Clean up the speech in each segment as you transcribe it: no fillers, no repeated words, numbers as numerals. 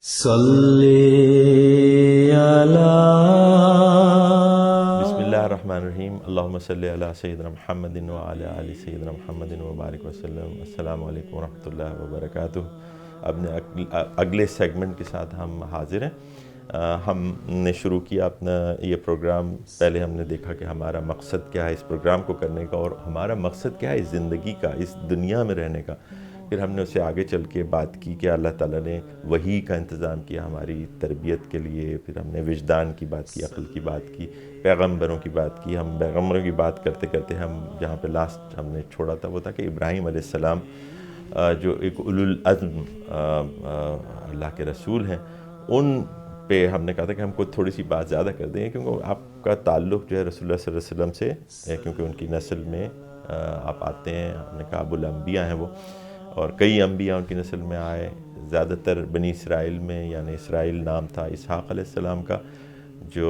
صلی علی بسم اللہ الرحمن الرحیم اللہم صلی علی سیدنا محمد وعلی آل سیدنا محمد وبارک وسلم۔ السلام علیکم ورحمۃ اللہ وبرکاتہ۔ اپنے اگلے سیگمنٹ کے ساتھ ہم حاضر ہیں۔ ہم نے شروع کیا اپنا یہ پروگرام، پہلے ہم نے دیکھا کہ ہمارا مقصد کیا ہے اس پروگرام کو کرنے کا، اور ہمارا مقصد کیا ہے اس زندگی کا، اس دنیا میں رہنے کا۔ پھر ہم نے اسے آگے چل کے بات کی کہ اللہ تعالیٰ نے وحی کا انتظام کیا ہماری تربیت کے لیے، پھر ہم نے وجدان کی بات کی، عقل کی بات کی، پیغمبروں کی بات کی۔ ہم پیغمبروں کی بات کرتے کرتے ہم جہاں پہ لاسٹ ہم نے چھوڑا تھا وہ تھا کہ ابراہیم علیہ السلام جو ایک اولو العزم اللہ کے رسول ہیں، ان پہ ہم نے کہا تھا کہ ہم کو تھوڑی سی بات زیادہ کر دیں گے، کیونکہ آپ کا تعلق جو ہے رسول اللہ صلی اللہ علیہ وسلم سے ہے، کیونکہ ان کی نسل میں آپ آتے ہیں۔ ہم نے کہا ابو الانبیاء ہیں وہ، اور کئی انبیاء ان کی نسل میں آئے، زیادہ تر بنی اسرائیل میں، یعنی اسرائیل نام تھا اسحاق علیہ السلام کا، جو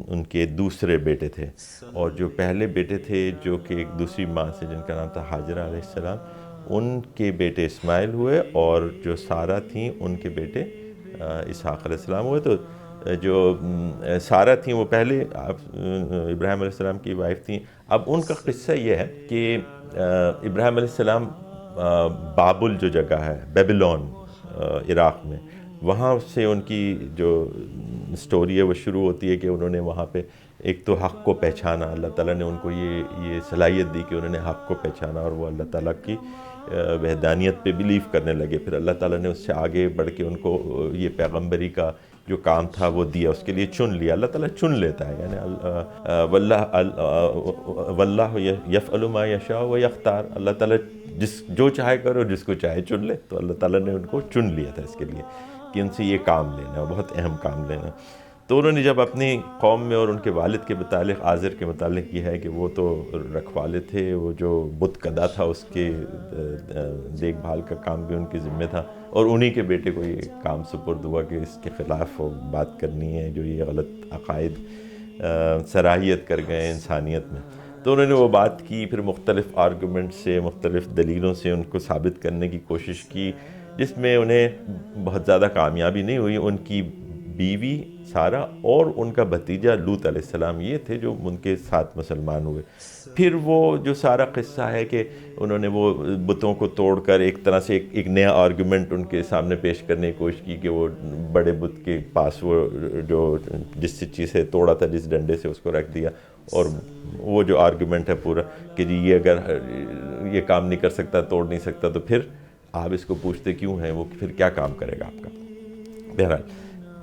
ان کے دوسرے بیٹے تھے، اور جو پہلے بیٹے تھے جو کہ ایک دوسری ماں سے جن کا نام تھا ہاجرہ علیہ السلام، ان کے بیٹے اسماعیل ہوئے، اور جو سارہ تھیں ان کے بیٹے اسحاق علیہ السلام ہوئے۔ تو جو سارہ تھیں وہ پہلے ابراہیم علیہ السلام کی وائف تھیں۔ اب ان کا قصہ یہ ہے کہ ابراہیم علیہ السلام بابل جو جگہ ہے، بیبلون عراق میں، وہاں سے ان کی جو سٹوری ہے وہ شروع ہوتی ہے کہ انہوں نے وہاں پہ ایک تو حق کو پہچانا، اللہ تعالیٰ نے ان کو یہ صلاحیت دی کہ انہوں نے حق کو پہچانا، اور وہ اللہ تعالیٰ کی وحدانیت پہ بلیو کرنے لگے۔ پھر اللہ تعالیٰ نے اس سے آگے بڑھ کے ان کو یہ پیغمبری کا جو کام تھا وہ دیا، اس کے لیے چن لیا۔ اللہ تعالیٰ چن لیتا ہے، یعنی واللہ یفعل ما یشاء و یختار، اللہ تعالیٰ جو چاہے کرو، جس کو چاہے چن لے۔ تو اللہ تعالیٰ نے ان کو چن لیا تھا اس کے لیے کہ ان سے یہ کام لینا ہے، بہت اہم کام لینا۔ تو انہوں نے جب اپنی قوم میں اور ان کے والد کے متعلق، آزر کے متعلق یہ ہے کہ وہ تو رکھوالے تھے، وہ جو بت کدا تھا اس کے دیکھ بھال کا کام بھی ان کے ذمہ تھا، اور انہی کے بیٹے کو یہ کام سپرد ہوا کہ اس کے خلاف وہ بات کرنی ہے، جو یہ غلط عقائد صلاحیت کر گئے انسانیت میں۔ تو انہوں نے وہ بات کی، پھر مختلف آرگومنٹ سے، مختلف دلیلوں سے ان کو ثابت کرنے کی کوشش کی، جس میں انہیں بہت زیادہ کامیابی نہیں ہوئی۔ ان کی بیوی سارہ اور ان کا بھتیجا لوط علیہ السلام یہ تھے جو ان کے ساتھ مسلمان ہوئے۔ پھر وہ جو سارا قصہ ہے کہ انہوں نے وہ بتوں کو توڑ کر ایک طرح سے ایک نیا آرگومنٹ ان کے سامنے پیش کرنے کی کوشش کی، کہ وہ بڑے بت کے پاس وہ جو جس چیز سے توڑا تھا، جس ڈنڈے سے، اس کو رکھ دیا، اور وہ جو آرگومنٹ ہے پورا کہ جی یہ اگر یہ کام نہیں کر سکتا، توڑ نہیں سکتا، تو پھر آپ اس کو پوچھتے کیوں ہیں، وہ پھر کیا کام کرے گا آپ کا۔ بہرحال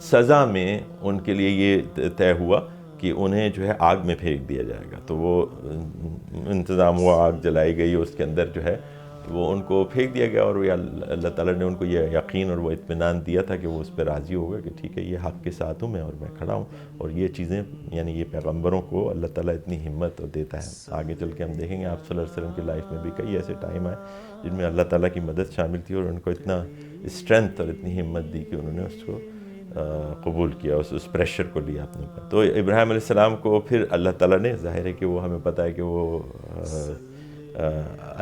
سزا میں ان کے لیے یہ طے ہوا کہ انہیں جو ہے آگ میں پھینک دیا جائے گا۔ تو وہ انتظام ہوا، آگ جلائی گئی، اس کے اندر جو ہے وہ ان کو پھینک دیا گیا، اور اللہ تعالیٰ نے ان کو یہ یقین اور وہ اطمینان دیا تھا کہ وہ اس پہ راضی ہوگا کہ ٹھیک ہے، یہ حق کے ساتھ ہوں میں، اور میں کھڑا ہوں۔ اور یہ چیزیں، یعنی یہ پیغمبروں کو اللہ تعالیٰ اتنی ہمت دیتا ہے۔ آگے چل کے ہم دیکھیں گے آپ صلی اللہ علیہ وسلم کی لائف میں بھی کئی ایسے ٹائم آئے جن میں اللہ تعالیٰ کی مدد شامل تھی، اور ان کو اتنا اسٹرینتھ اور اتنی ہمت دی کہ انہوں نے اس کو قبول کیا، اس پریشر کو لیا اپنے اوپر۔ تو ابراہیم علیہ السلام کو پھر اللہ تعالیٰ نے، ظاہر ہے کہ وہ ہمیں پتہ ہے کہ وہ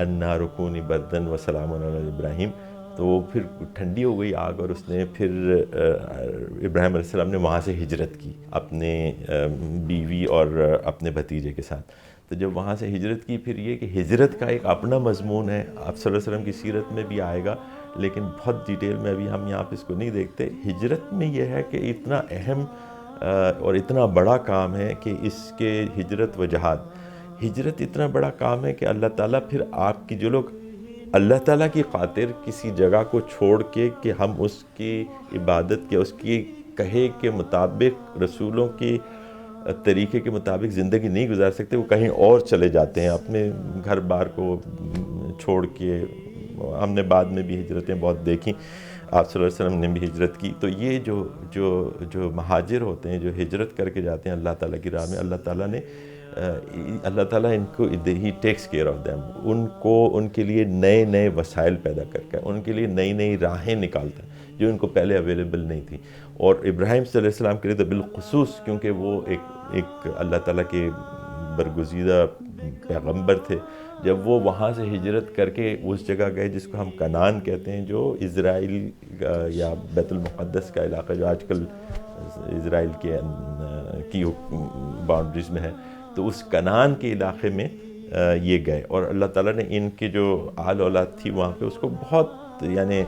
النار کونی بردن وسلام علی ابراہیم، تو وہ پھر ٹھنڈی ہو گئی آگ، اور اس نے پھر ابراہیم علیہ السلام نے وہاں سے ہجرت کی اپنے بیوی اور اپنے بھتیجے کے ساتھ۔ تو جب وہاں سے ہجرت کی، پھر یہ کہ ہجرت کا ایک اپنا مضمون ہے، آپ صلی اللہ علیہ وسلم کی سیرت میں بھی آئے گا، لیکن بہت ڈیٹیل میں ابھی ہم یہاں پہ اس کو نہیں دیکھتے۔ ہجرت میں یہ ہے کہ اتنا اہم اور اتنا بڑا کام ہے کہ اس کے ہجرت و جہاد، ہجرت اتنا بڑا کام ہے کہ اللہ تعالیٰ پھر آپ کی، جو لوگ اللہ تعالیٰ کی خاطر کسی جگہ کو چھوڑ کے کہ ہم اس کی عبادت کے، اس کی کہے کے مطابق، رسولوں کی طریقے کے مطابق زندگی نہیں گزار سکتے، وہ کہیں اور چلے جاتے ہیں اپنے گھر بار کو چھوڑ کے۔ ہم نے بعد میں بھی ہجرتیں بہت دیکھیں، آپ صلی اللہ علیہ وسلم نے بھی ہجرت کی۔ تو یہ جو مہاجر ہوتے ہیں، جو ہجرت کر کے جاتے ہیں اللہ تعالیٰ کی راہ میں، اللہ تعالیٰ ان کو ہی ٹیکس کیئر آف دیم، ان کے لیے نئے نئے وسائل پیدا کر کے، ان کے لیے نئی نئی راہیں نکالتا ہے جو ان کو پہلے اویلیبل نہیں تھی۔ اور ابراہیم صلی اللہ علیہ وسلم کے لیے تو بالخصوص، کیونکہ وہ ایک اللہ تعالیٰ کے برگزیدہ پیغمبر تھے، جب وہ وہاں سے ہجرت کر کے اس جگہ گئے جس کو ہم کنعان کہتے ہیں، جو اسرائیل یا بیت المقدس کا علاقہ جو آج کل اسرائیل کی باؤنڈریز میں ہے، تو اس کنعان کے علاقے میں یہ گئے، اور اللہ تعالیٰ نے ان کے جو آل اولاد تھی وہاں پہ اس کو بہت یعنی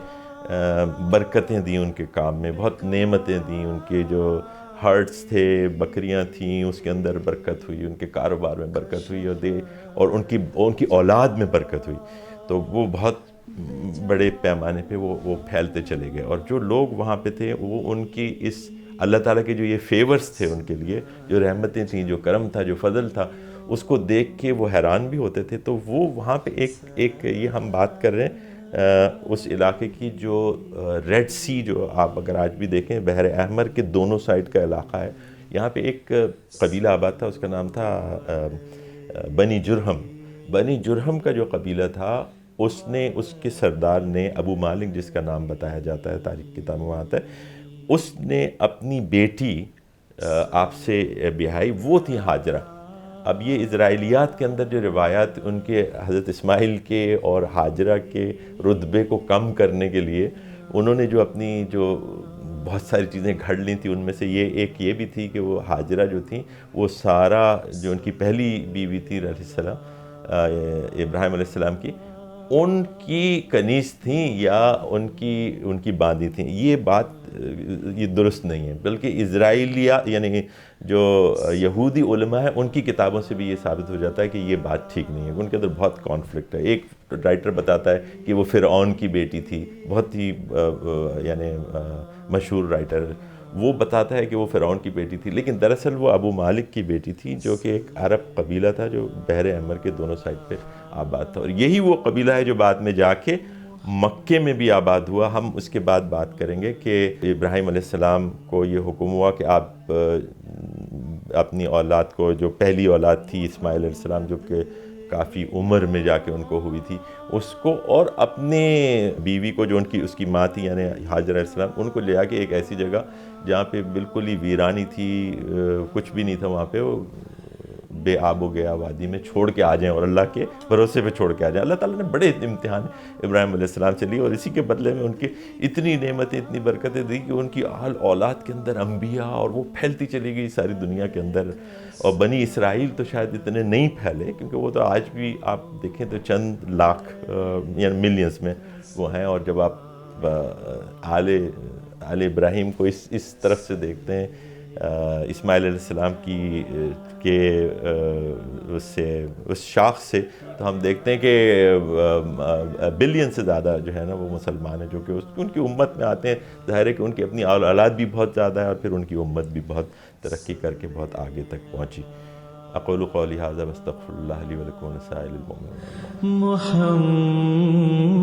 برکتیں دیں ان کے کام میں، بہت نعمتیں دیں، ان کے جو ہرٹس تھے، بکریاں تھیں، اس کے اندر برکت ہوئی، ان کے کاروبار میں برکت ہوئی، اور ان کی اولاد میں برکت ہوئی، تو وہ بہت بڑے پیمانے پہ وہ پھیلتے چلے گئے، اور جو لوگ وہاں پہ تھے وہ ان کی اس اللہ تعالیٰ کے جو یہ فیورز تھے ان کے لیے، جو رحمتیں تھیں، جو کرم تھا، جو فضل تھا، اس کو دیکھ کے وہ حیران بھی ہوتے تھے. تو وہ وہاں پہ ایک یہ ہم بات کر رہے ہیں اس علاقے کی جو ریڈ سی، جو آپ اگر آج بھی دیکھیں بحر احمر کے دونوں سائڈ کا علاقہ ہے، یہاں پہ ایک قبیلہ آباد تھا، اس کا نام تھا بنی جرہم. بنی جرہم کا جو قبیلہ تھا، اس کے سردار نے ابو مالک، جس کا نام بتایا جاتا ہے تاریخ کتابوں میں آتا ہے، اس نے اپنی بیٹی آپ سے بیاہی، وہ تھی ہاجرہ. اب یہ اسرائیلیات کے اندر جو روایات ان کے حضرت اسماعیل کے اور ہاجرہ کے رتبے کو کم کرنے کے لیے انہوں نے جو اپنی جو بہت ساری چیزیں گھڑ لی تھیں، ان میں سے یہ بھی تھی کہ وہ ہاجرہ جو تھیں، وہ سارا جو ان کی پہلی بیوی تھی علیہ السلام، ابراہیم علیہ السلام کی، ان کی کنیز تھیں یا ان کی باندی تھیں. یہ بات یہ درست نہیں ہے، بلکہ اسرائیلیہ یعنی جو یہودی علماء ہیں ان کی کتابوں سے بھی یہ ثابت ہو جاتا ہے کہ یہ بات ٹھیک نہیں ہے. ان کے اندر بہت کانفلکٹ ہے. ایک رائٹر بتاتا ہے کہ وہ فرعون کی بیٹی تھی، بہت ہی یعنی مشہور رائٹر، وہ بتاتا ہے کہ وہ فرعون کی بیٹی تھی، لیکن دراصل وہ ابو مالک کی بیٹی تھی، جو کہ ایک عرب قبیلہ تھا جو بحر احمر کے دونوں سائڈ پہ آباد تھا. اور یہی وہ قبیلہ ہے جو بعد میں جا کے مکے میں بھی آباد ہوا. ہم اس کے بعد بات کریں گے کہ ابراہیم علیہ السلام کو یہ حکم ہوا کہ آپ اپنی اولاد کو، جو پہلی اولاد تھی اسماعیل علیہ السلام، جو کہ کافی عمر میں جا کے ان کو ہوئی تھی، اس کو اور اپنے بیوی کو جو اس کی ماں تھی یعنی ہاجر علیہ السلام، ان کو لے آ کے ایک ایسی جگہ جہاں پہ بالکل ہی ویرانی تھی، کچھ بھی نہیں تھا وہاں پہ، وہ بے آب و گیا وادی میں چھوڑ کے آ جائیں اور اللہ کے بھروسے پہ چھوڑ کے آ جائیں. اللہ تعالیٰ نے بڑے امتحان ابراہیم علیہ السلام سے لی، اور اسی کے بدلے میں ان کی اتنی نعمتیں، اتنی برکتیں دی کہ ان کی آل اولاد کے اندر انبیاء، اور وہ پھیلتی چلی گئی ساری دنیا کے اندر. اور بنی اسرائیل تو شاید اتنے نہیں پھیلے، کیونکہ وہ تو آج بھی آپ دیکھیں تو چند لاکھ یعنی ملینز میں وہ ہیں. اور جب آپ آل ابراہیم کو اس طرف سے دیکھتے ہیں، اسماعیل علیہ السلام اس شاخ سے، تو ہم دیکھتے ہیں کہ بلین سے زیادہ جو ہے نا وہ مسلمان ہیں، جو کہ ان کی امت میں آتے ہیں. ظاہر ہے کہ ان کی اپنی اولاد بھی بہت زیادہ ہے، اور پھر ان کی امت بھی بہت ترقی کر کے بہت آگے تک پہنچی. اقول قولی ھذا واستغفر اللہ لی ولکم ولسائر المؤمنین. محمد